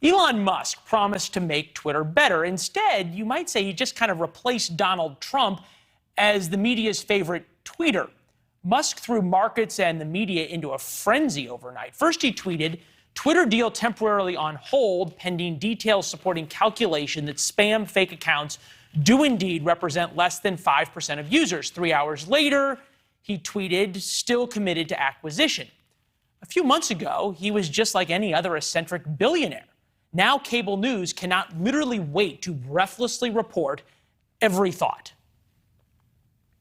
Elon Musk promised to make Twitter better. Instead, you might say he just kind of replaced Donald Trump as the media's favorite tweeter. Musk threw markets and the media into a frenzy overnight. First, he tweeted, "Twitter deal temporarily on hold pending details supporting calculation that spam fake accounts do indeed represent less than 5% of users." 3 hours later, he tweeted, "Still committed to acquisition." A few months ago, he was just like any other eccentric billionaire. Now cable news cannot literally wait to breathlessly report every thought.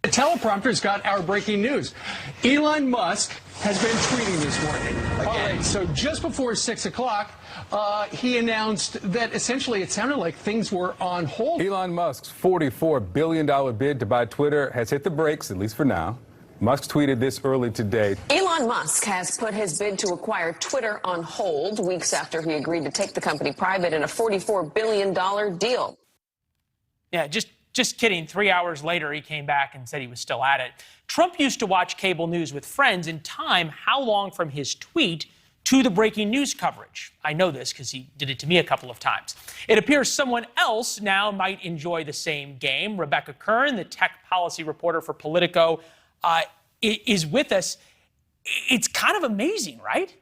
The teleprompter's got our breaking news. Elon Musk has been tweeting this morning. All right, so just before 6 o'clock, he announced that essentially it sounded like things were on hold. Elon Musk's $44 billion bid to buy Twitter has hit the brakes, at least for now. Musk tweeted this early today. Elon Musk has put his bid to acquire Twitter on hold weeks after he agreed to take the company private in a $44 billion deal. Yeah, just kidding. 3 hours later, he came back and said he was still at it. Trump used to watch cable news with friends and time how long from his tweet to the breaking news coverage. I know this because he did it to me a couple of times. It appears someone else now might enjoy the same game. Rebecca Kern, the tech policy reporter for Politico, is with us. It's kind of amazing, right?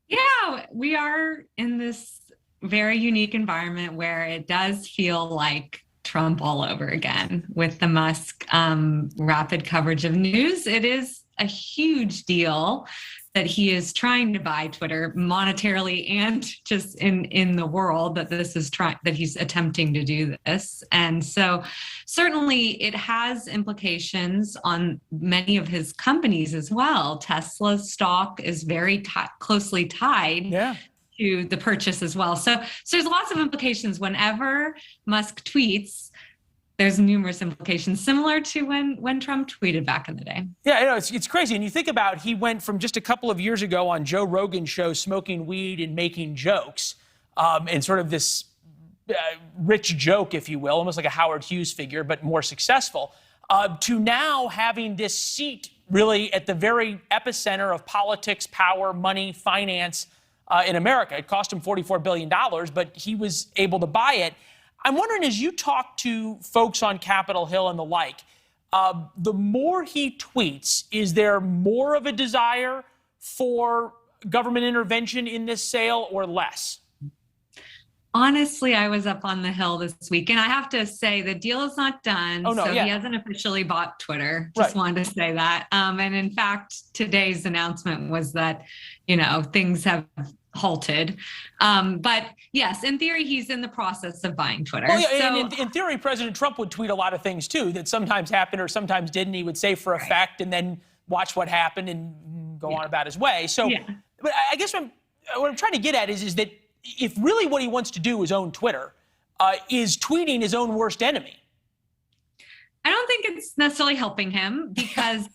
Yeah, we are in this very unique environment where it does feel like Trump all over again with the Musk rapid coverage of news. It is a huge deal that he is trying to buy Twitter monetarily and just in the world, that that he's attempting to do this. And so certainly it has implications on many of his companies as well. Tesla's stock is very closely tied to the purchase as well. So there's lots of implications whenever Musk tweets. There's numerous implications, similar to when Trump tweeted back in the day. Yeah, I know, it's crazy. And you think about, he went from just a couple of years ago on Joe Rogan's show smoking weed and making jokes, and sort of this rich joke, if you will, almost like a Howard Hughes figure, but more successful, to now having this seat really at the very epicenter of politics, power, money, finance in America. It cost him $44 billion, but he was able to buy it. I'm wondering, as you talk to folks on Capitol Hill and the like, the more he tweets, is there more of a desire for government intervention in this sale or less? Honestly, I was up on the Hill this week, and I have to say the deal is not done. He hasn't officially bought Twitter. Just wanted to say that. And in fact, today's announcement was that, things have halted. But yes, in theory, he's in the process of buying Twitter. Well, yeah, and in theory, President Trump would tweet a lot of things, too, that sometimes happened or sometimes didn't. He would say for a fact and then watch what happened and go on about his way. So, but I guess what I'm trying to get at is that if really what he wants to do is own Twitter, is tweeting his own worst enemy? I don't think it's necessarily helping him because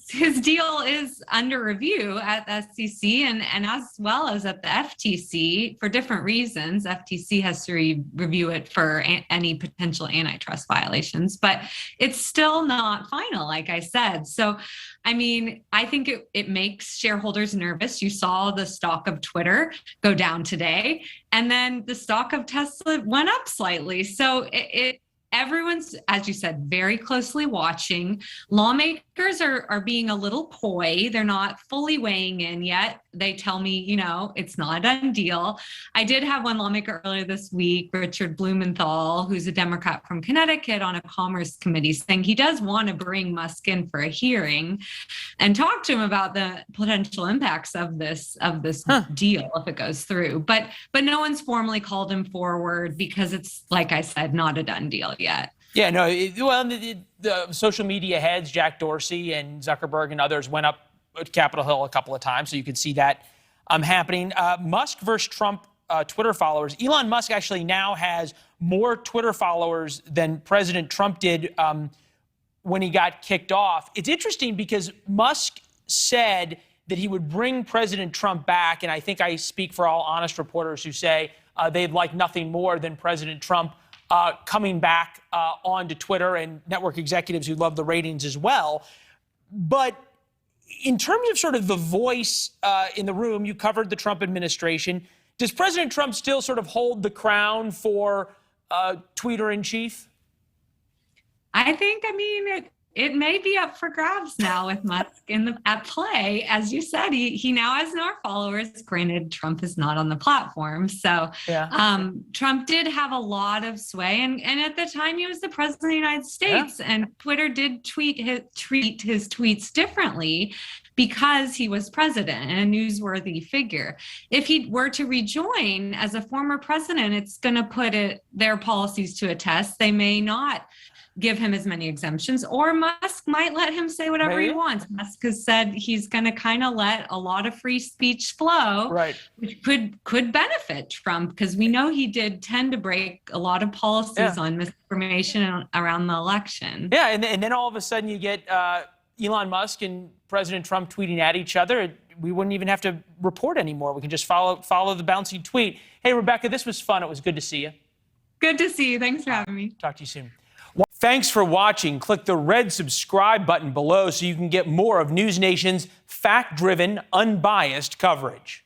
his deal is under review at the SEC and as well as at the FTC for different reasons. FTC has to review it for any potential antitrust violations, but it's still not final, like I said. So, I mean, I think it makes shareholders nervous. You saw the stock of Twitter go down today, and then the stock of Tesla went up slightly. So everyone's, as you said, very closely watching. Lawmakers are being a little coy. They're not fully weighing in yet. They tell me, it's not a done deal. I did have one lawmaker earlier this week, Richard Blumenthal, who's a Democrat from Connecticut on a Commerce Committee, saying he does want to bring Musk in for a hearing and talk to him about the potential impacts of this deal if it goes through. But no one's formally called him forward because it's, like I said, not a done deal yet. Yeah, no, the social media heads, Jack Dorsey and Zuckerberg and others, went up at Capitol Hill a couple of times, so you could see that happening. Musk versus Trump Twitter followers. Elon Musk actually now has more Twitter followers than President Trump did when he got kicked off. It's interesting because Musk said that he would bring President Trump back, and I think I speak for all honest reporters who say they'd like nothing more than President Trump coming back onto Twitter, and network executives who love the ratings as well. But in terms of sort of the voice in the room, you covered the Trump administration. Does President Trump still sort of hold the crown for tweeter-in-chief? I mean, it may be up for grabs now with Musk at play. As you said, he now has more followers. Granted, Trump is not on the platform. So Yeah. Trump did have a lot of sway. And at the time, he was the president of the United States. Yeah. And Twitter did treat his tweets differently because he was president and a newsworthy figure. If he were to rejoin as a former president, it's going to put their policies to a test. They may not give him as many exemptions, or Musk might let him say whatever he wants. Musk has said he's going to kind of let a lot of free speech flow, right, which could benefit Trump, because we know he did tend to break a lot of policies on misinformation around the election. Yeah, and then all of a sudden you get Elon Musk and President Trump tweeting at each other. We wouldn't even have to report anymore. We can just follow the bouncing tweet. Hey, Rebecca, this was fun. It was good to see you. Good to see you. Thanks for having me. Talk to you soon. Thanks for watching. Click the red subscribe button below so you can get more of NewsNation's fact-driven, unbiased coverage.